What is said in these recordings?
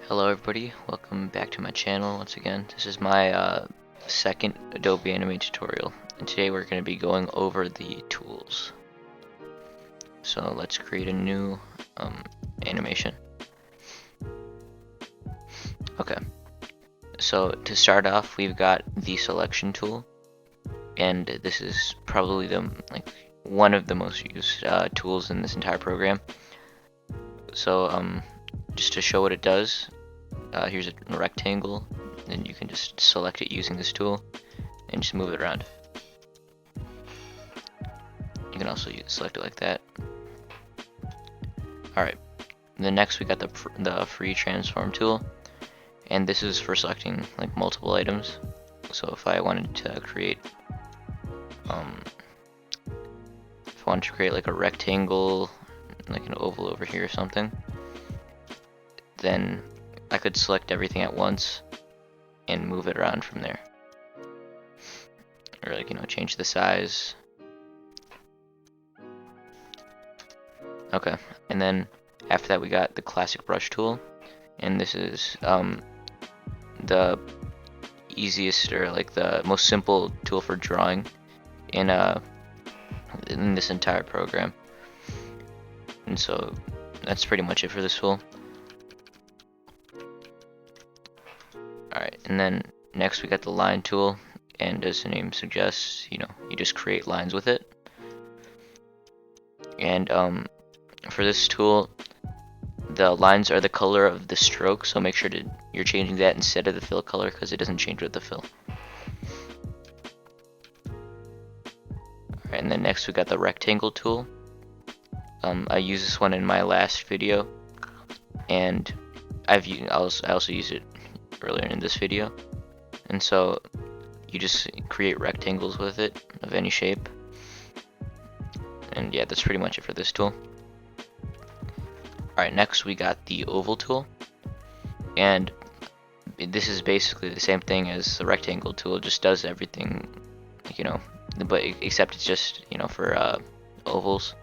Hello everybody, welcome back to my channel once again. This is my second Adobe Animate tutorial, and today we're going to be going over the tools. So let's create a new animation. Okay, so to start off we've got the selection tool, and this is probably one of the most used tools in this entire program. So just to show what it does, here's a rectangle, and you can just select it using this tool and just move it around. You can also select it like that. Alright, then next we got the free transform tool, and this is for selecting like multiple items. So if I wanted to create like a rectangle, like an oval over here or something, then I could select everything at once and move it around from there. Or change the size. Okay, and then after that we got the classic brush tool, and this is the easiest or like the most simple tool for drawing in this entire program. And so that's pretty much it for this tool. Alright, and then next we got the line tool, and as the name suggests, you just create lines with it. And for this tool, the lines are the color of the stroke, so make sure you're changing that instead of the fill color, because it doesn't change with the fill. Alright, and then next we got the rectangle tool. I used this one in my last video, and I also used it earlier in this video. And so you just create rectangles with it of any shape. And yeah, that's pretty much it for this tool. Alright, next we got the oval tool, and this is basically the same thing as the rectangle tool. It just does everything, but except it's just for ovals.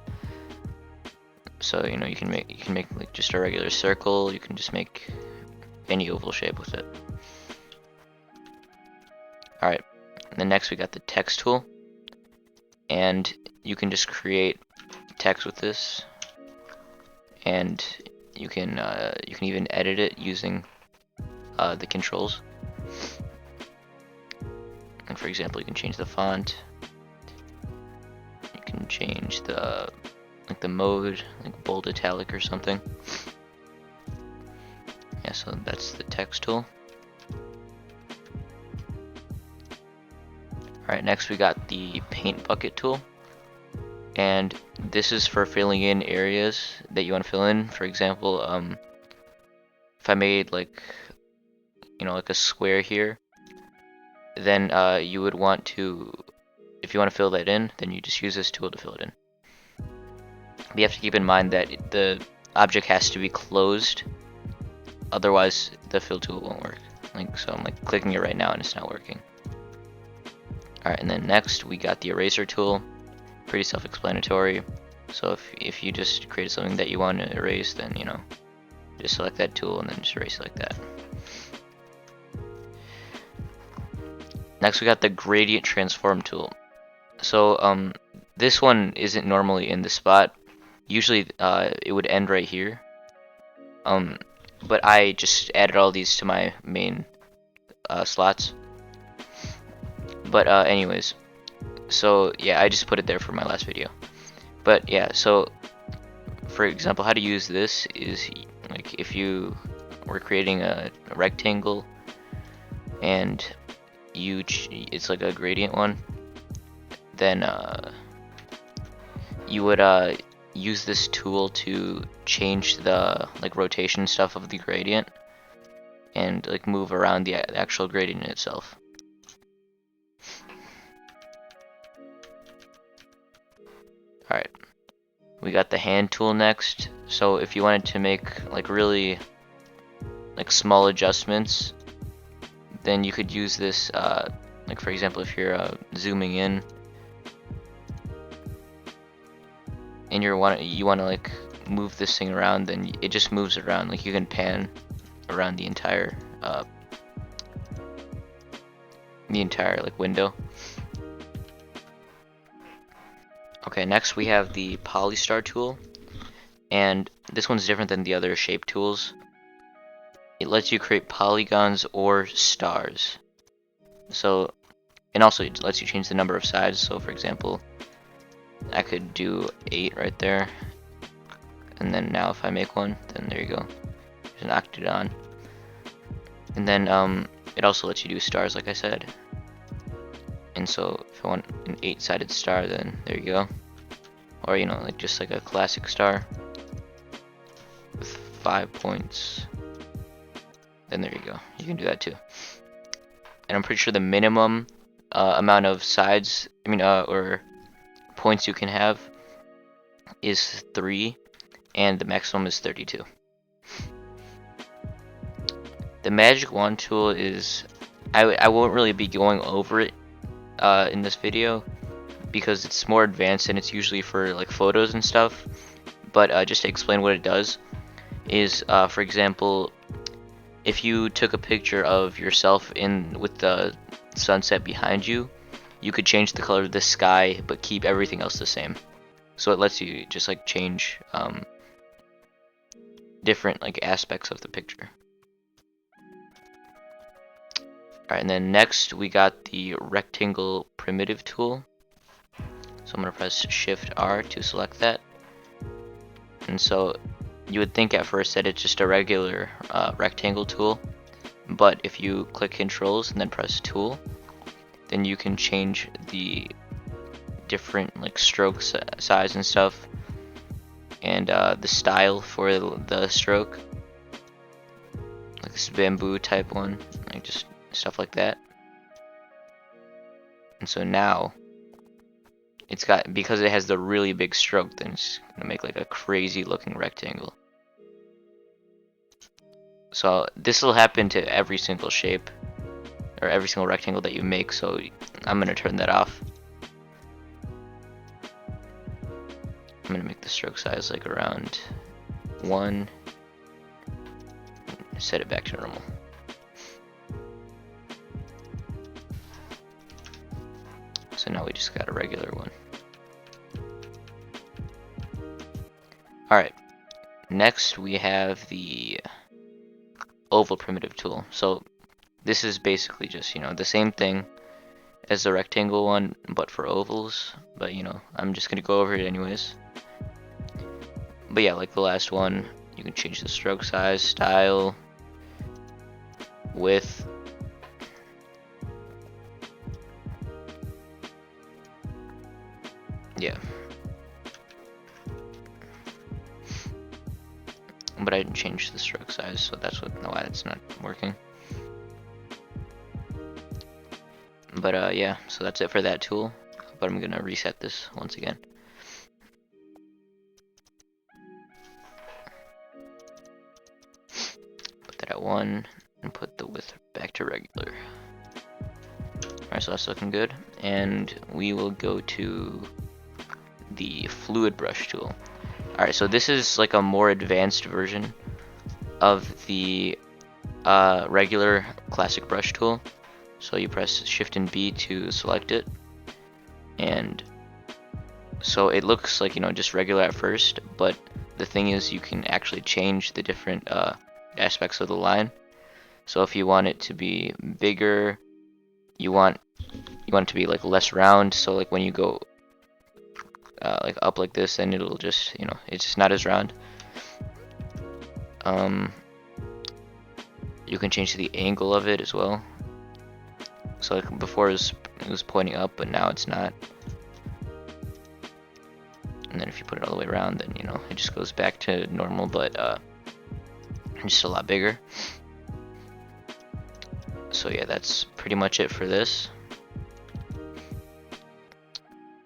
So you can make like just a regular circle. You can just make any oval shape with it. Alright, then next we got the text tool, and you can just create text with this, and you can even edit it using the controls. Like for example, you can change the font, you can change the mode, like bold, italic, or something. Yeah, so that's the text tool. Alright, next we got the paint bucket tool, and this is for filling in areas that you want to fill in. For example, if I made like a square here, then you would want to, if you want to fill that in, then you just use this tool to fill it in. But you have to keep in mind that the object has to be closed, otherwise the fill tool won't work. So I'm clicking it right now and it's not working. Alright, and then next we got the eraser tool. Pretty self-explanatory. So if you just create something that you want to erase, then just select that tool and then just erase it like that. Next we got the gradient transform tool. So this one isn't normally in the spot. Usually it would end right here. But I just added all these to my main slots. But anyways, so yeah, I just put it there for my last video. But yeah, so for example, how to use this is like if you were creating a rectangle and it's like a gradient one, then you would use this tool to change the rotation stuff of the gradient and move around the actual gradient itself. Alright, we got the hand tool next. So if you wanted to make really small adjustments, then you could use this, for example, if you're zooming in and you want to move this thing around, then it just moves around. You can pan around the entire like window. Okay, next we have the Polystar tool, and this one's different than the other shape tools. It lets you create polygons or stars. So, and also it lets you change the number of sides. So for example, I could do 8 right there, and then now if I make one, then there you go, there's an octagon. And then it also lets you do stars, like I said. And so if I want an 8-sided star, then there you go. Or you know, like just like a classic star with 5 points. Then there you go. You can do that too. And I'm pretty sure the minimum amount of sides, or points you can have is 3, and the maximum is 32. The magic wand tool is, I won't really be going over it in this video because it's more advanced and it's usually for like photos and stuff. But just to explain what it does is, for example, if you took a picture of yourself with the sunset behind you, you could change the color of the sky but keep everything else the same. So it lets you just like change different like aspects of the picture. Alright, and then next we got the rectangle primitive tool. So I'm going to press Shift R to select that. And so you would think at first that it's just a regular rectangle tool, but if you click Controls and then press Tool, then you can change the different like stroke size and stuff, and the style for the stroke, like this bamboo type one, like just stuff like that. And so now it's got, because it has the really big stroke, then it's gonna make like a crazy looking rectangle. So this will happen to every single shape or every single rectangle that you make, so I'm gonna turn that off. I'm gonna make the stroke size like around 1, set it back to normal. So now we just got a regular one. Alright, next we have the oval primitive tool. So this is basically just, the same thing as the rectangle one, but for ovals. But I'm just gonna go over it anyways. But yeah, like the last one, you can change the stroke size, style, width. Yeah. But I didn't change the stroke size, so that's why it's not working. But yeah, so that's it for that tool. But I'm gonna reset this once again. Put that at 1 and put the width back to regular. Alright, so that's looking good. And we will go to the fluid brush tool. Alright, so this is like a more advanced version of the regular classic brush tool. So you press Shift and B to select it, and so it looks like just regular at first, but the thing is you can actually change the different aspects of the line. So if you want it to be bigger, you want it to be like less round, so like when you go like up like this, then it'll just it's just not as round. You can change the angle of it as well. So like before it was pointing up, but now it's not. And then if you put it all the way around, then it just goes back to normal, but just a lot bigger. So yeah, that's pretty much it for this.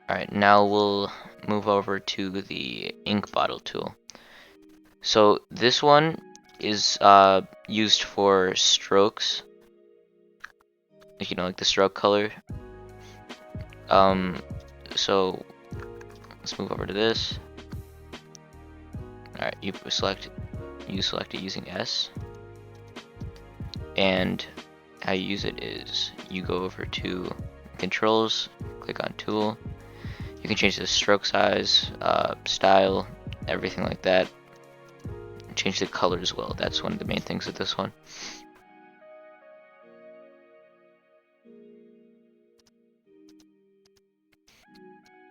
Alright, now we'll move over to the ink bottle tool. So this one is used for strokes, like the stroke color. So let's move over to this. Alright, you select it using S. And how you use it is you go over to controls, click on tool. You can change the stroke size, style, everything like that. Change the color as well. That's one of the main things with this one.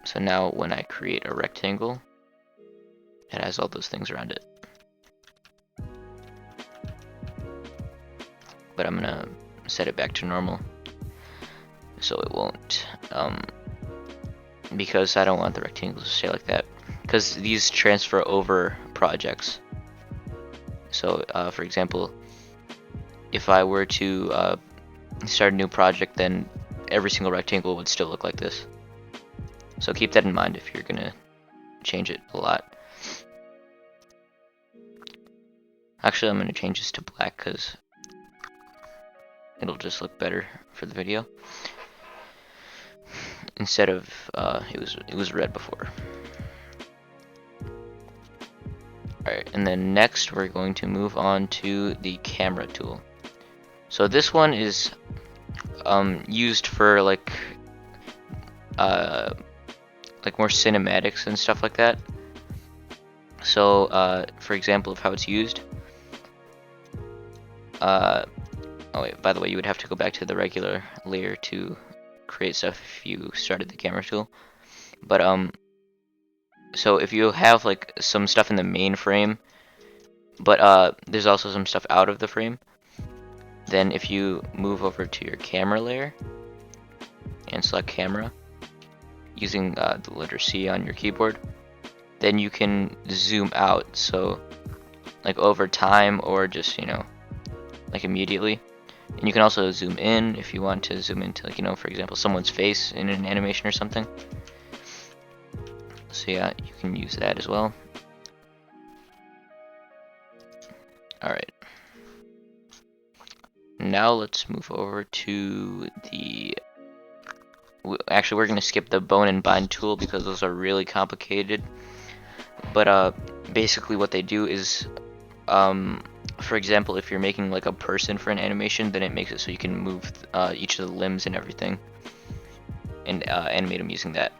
So now when I create a rectangle, it has all those things around it. But I'm gonna set it back to normal so it won't, because I don't want the rectangles to stay like that, because these transfer over projects. So for example, if I were to start a new project, then every single rectangle would still look like this. So keep that in mind if you're gonna change it a lot. Actually, I'm gonna change this to black because it'll just look better for the video. Instead of it was red before. Alright, and then next we're going to move on to the camera tool. So this one is used for like more cinematics and stuff like that. So for example of how it's used, oh wait, by the way, you would have to go back to the regular layer to create stuff if you started the camera tool. But so if you have like some stuff in the main frame, but there's also some stuff out of the frame, then if you move over to your camera layer and select camera using the letter C on your keyboard, then you can zoom out, so like over time or just, you know, like immediately. And you can also zoom in if you want to zoom into, like, you know, for example, someone's face in an animation or something. So yeah, you can use that as well. Alright. Now let's move over to the... Actually, we're going to skip the bone and bind tool because those are really complicated. But basically what they do is, for example, if you're making like a person for an animation, then it makes it so you can move each of the limbs and everything and animate them using that.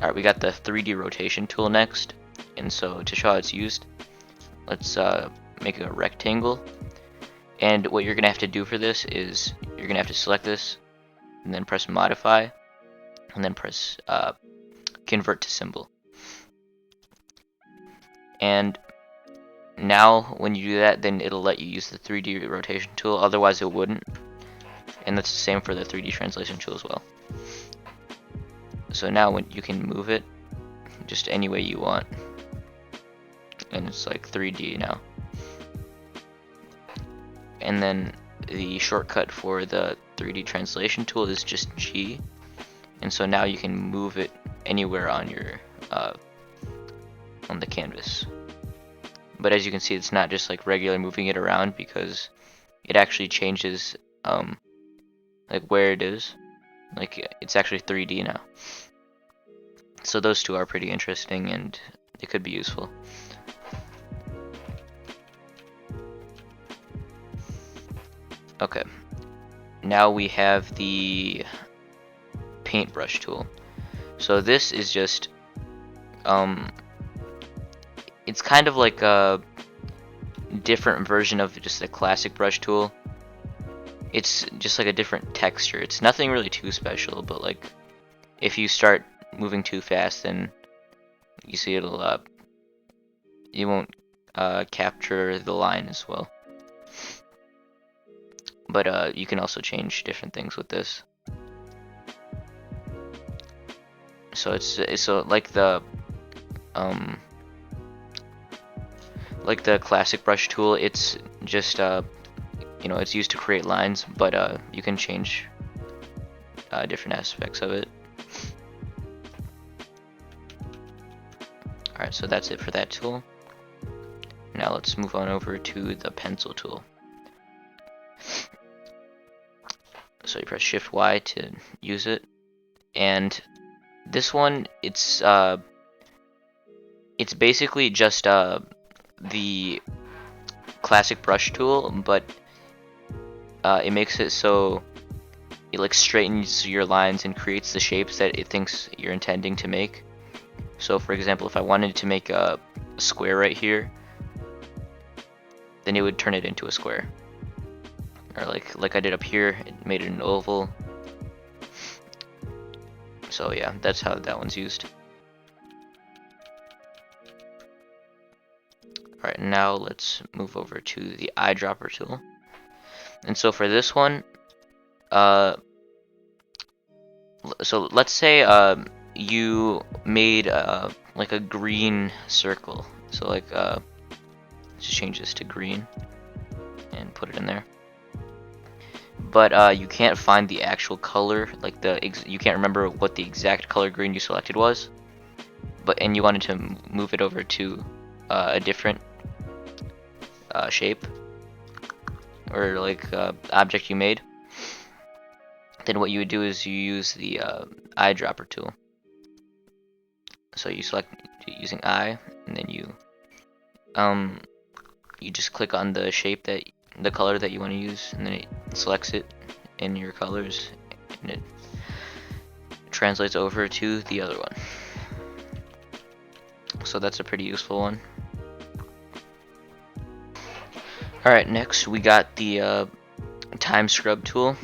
Alright, we got the 3D rotation tool next, and so to show how it's used, let's make a rectangle. And what you're gonna have to do for this is you're gonna have to select this and then press modify and then press convert to symbol. And now when you do that, then it'll let you use the 3D rotation tool, otherwise it wouldn't. And that's the same for the 3D translation tool as well. So now when you can move it just any way you want, and it's like 3D now. And then the shortcut for the 3D translation tool is just G, and so now you can move it anywhere on your on the canvas. But as you can see, it's not just like regular moving it around, because it actually changes like where it is. Like it's actually 3D now. So those two are pretty interesting and they could be useful. Okay, now we have the paintbrush tool. So this is just it's kind of like a different version of just a classic brush tool. It's just like a different texture. It's nothing really too special, but like if you start moving too fast, then you see it'll you won't capture the line as well. But you can also change different things with this. So it's so like the classic brush tool, it's just you know, it's used to create lines, but you can change different aspects of it. Alright, so that's it for that tool. Now let's move on over to the pencil tool. So you press Shift Y to use it, and this one, it's basically just the classic brush tool, but it makes it so it like straightens your lines and creates the shapes that it thinks you're intending to make. So for example, if I wanted to make a square right here, then it would turn it into a square. Or like I did up here, it made it an oval. So yeah, that's how that one's used. Alright, now let's move over to the eyedropper tool. And so for this one, so let's say you made like a green circle. So like let's just change this to green and put it in there. But you can't find the actual color, like you can't remember what the exact color green you selected was. And you wanted to move it over to a different shape or like object you made. Then what you would do is you use the eyedropper tool. So you select using eye, and then you just click on the shape the color that you want to use, and then it selects it in your colors, and it translates over to the other one. So that's a pretty useful one. Alright, next we got the time scrub tool,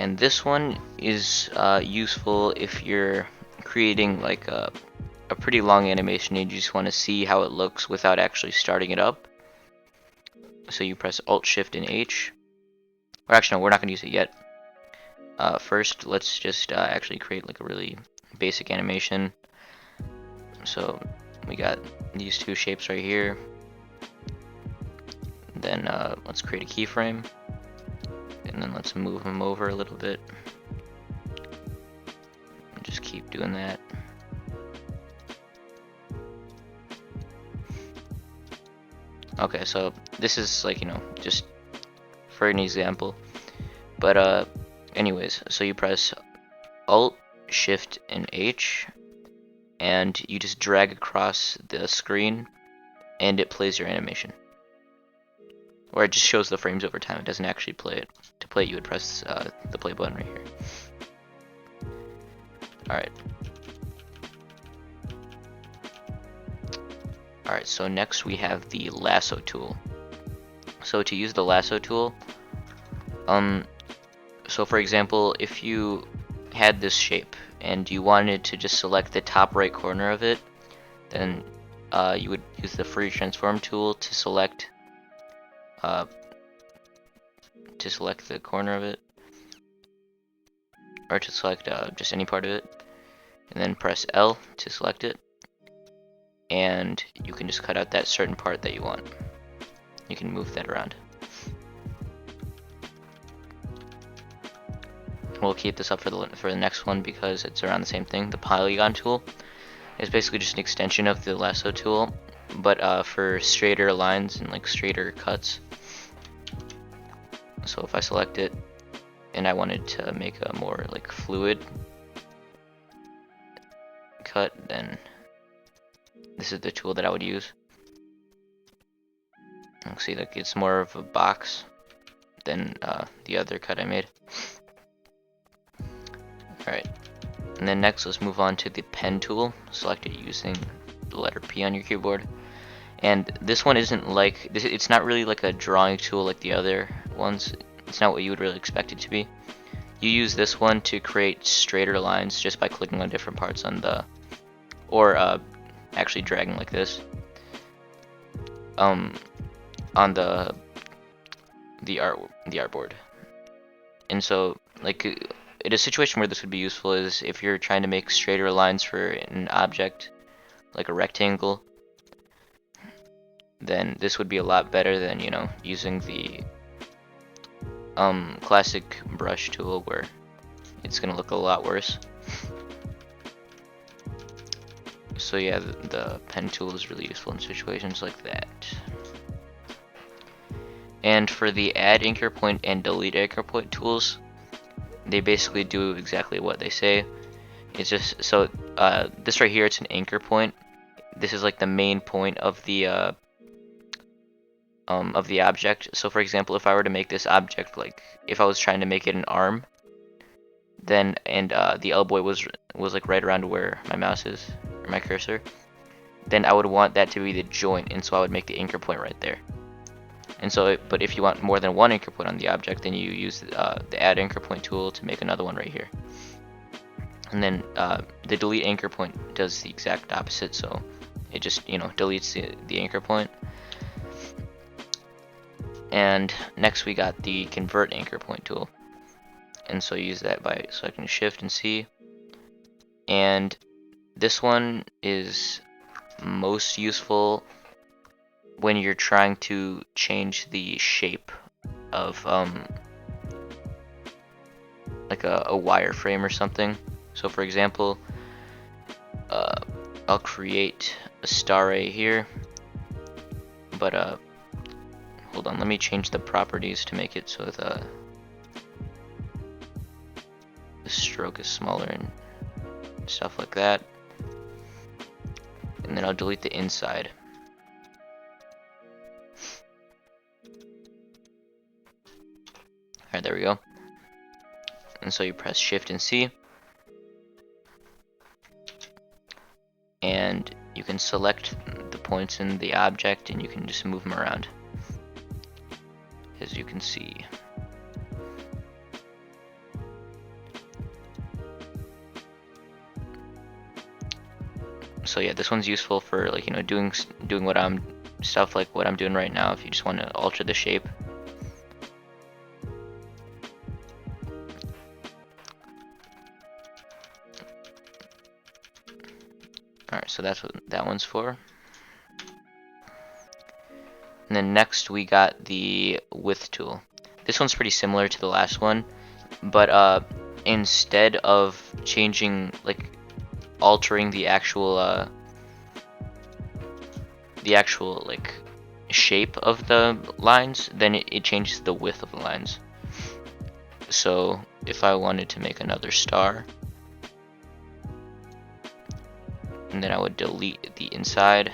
and this one is useful if you're creating like a pretty long animation and you just want to see how it looks without actually starting it up. So you press Alt Shift and H. Or actually no, we're not going to use it yet. First let's just actually create like a really basic animation. So we got these two shapes right here. Then let's create a keyframe, and then let's move them over a little bit. And just keep doing that. Okay, so this is like, just for an example. But anyways, so you press Alt, Shift, and H, and you just drag across the screen, and it plays your animation. Or it just shows the frames over time. It doesn't actually play it. To play it, you would press the play button right here. Alright. Alright, so next we have the lasso tool. So to use the lasso tool, so for example, if you had this shape and you wanted to just select the top right corner of it, then you would use the free transform tool to select the corner of it, or to select just any part of it, and then press L to select it, and you can just cut out that certain part that you want. You can move that around. We'll keep this up for the next one because it's around the same thing. The polygon tool is basically just an extension of the lasso tool, but for straighter lines and like straighter cuts. So if I select it and I wanted to make a more like fluid cut, then this is the tool that I would use. You see, like it's more of a box than the other cut I made. Alright, and then next let's move on to the pen tool. Select it using the letter P on your keyboard. And this one isn't like, it's not really like a drawing tool like the other ones. It's not what you would really expect it to be. You use this one to create straighter lines just by clicking on different parts on the, or actually dragging like this on the artboard. And so like in a situation where this would be useful is if you're trying to make straighter lines for an object like a rectangle, then this would be a lot better than, using the classic brush tool where it's gonna look a lot worse. So yeah, the pen tool is really useful in situations like that. And for the add anchor point and delete anchor point tools, they basically do exactly what they say. It's just, so this right here, it's an anchor point. This is like the main point of the of the object. So for example, if I were to make this object, like if I was trying to make it an arm, then the elbow was like right around where my mouse is, or my cursor, then I would want that to be the joint, and so I would make the anchor point right there. And so, but if you want more than one anchor point on the object, then you use the add anchor point tool to make another one right here. And then the delete anchor point does the exact opposite, so it just, you know, deletes the anchor point. And next we got the convert anchor point tool, and so use that by selecting Shift and C. And this one is most useful when you're trying to change the shape of like a wireframe or something. So for example, I'll create a star ray here, but hold on, let me change the properties to make it so the stroke is smaller and stuff like that. And then I'll delete the inside. Alright, there we go. And so you press Shift and C, and you can select the points in the object and you can just move them around, as you can see. So yeah, this one's useful for, like, you know, doing what I'm doing right now, if you just want to alter the shape. Alright, so that's what that one's for. And then next we got the width tool. This one's pretty similar to the last one, but instead of changing, like, altering the actual like shape of the lines, then it changes the width of the lines. So if I wanted to make another star, and then I would delete the inside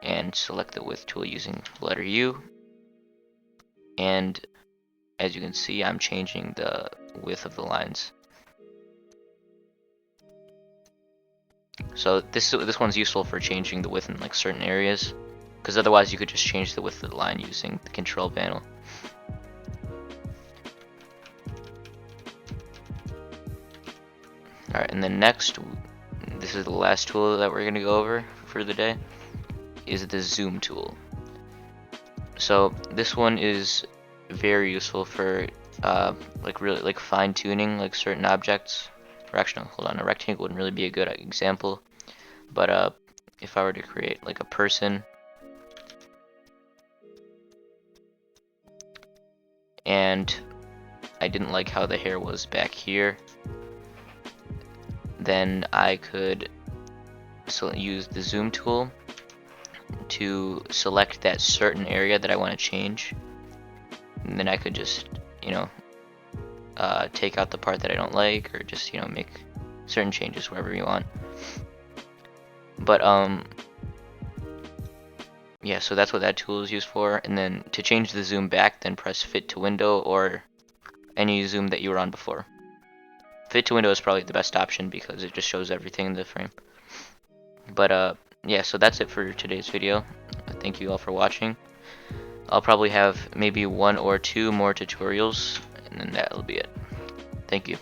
and select the width tool using letter U, and as you can see, I'm changing the width of the lines. So this one's useful for changing the width in, like, certain areas, because otherwise you could just change the width of the line using the control panel. Alright, and then next, this is the last tool that we're going to go over for the day, is the zoom tool. So this one is very useful for like really like fine-tuning like certain objects. Or actually, no, hold on, a rectangle wouldn't really be a good example, but if I were to create like a person, and I didn't like how the hair was back here, then I could use the zoom tool to select that certain area that I want to change, and then I could just, you know, take out the part that I don't like, or just, you know, make certain changes wherever you want. But yeah, so that's what that tool is used for. And then to change the zoom back, then press Fit to Window or any zoom that you were on before. Fit to Window is probably the best option because it just shows everything in the frame. But yeah, so that's it for today's video. Thank you all for watching. I'll probably have maybe 1 or 2 more tutorials, and then that'll be it. Thank you.